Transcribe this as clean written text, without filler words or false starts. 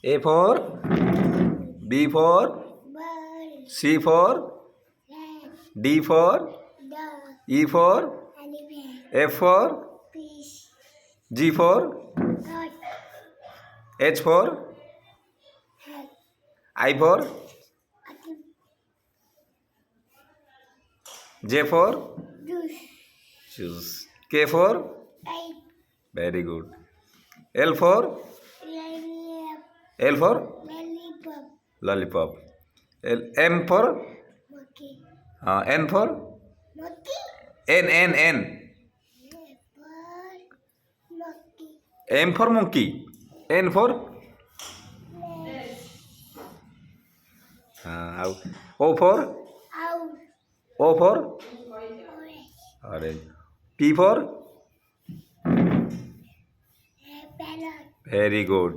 A for B for bird, C for rat, D for dog, E for elephant, F for fish, G for goat, H for hat, I for apple, J for juice, choose K for egg, very good L for L for lollipop, lollipop M for monkey, N for monkey, N bird, monkey, M for monkey N for ଆଉ O for owl, O for orange, orange P for parrot. very good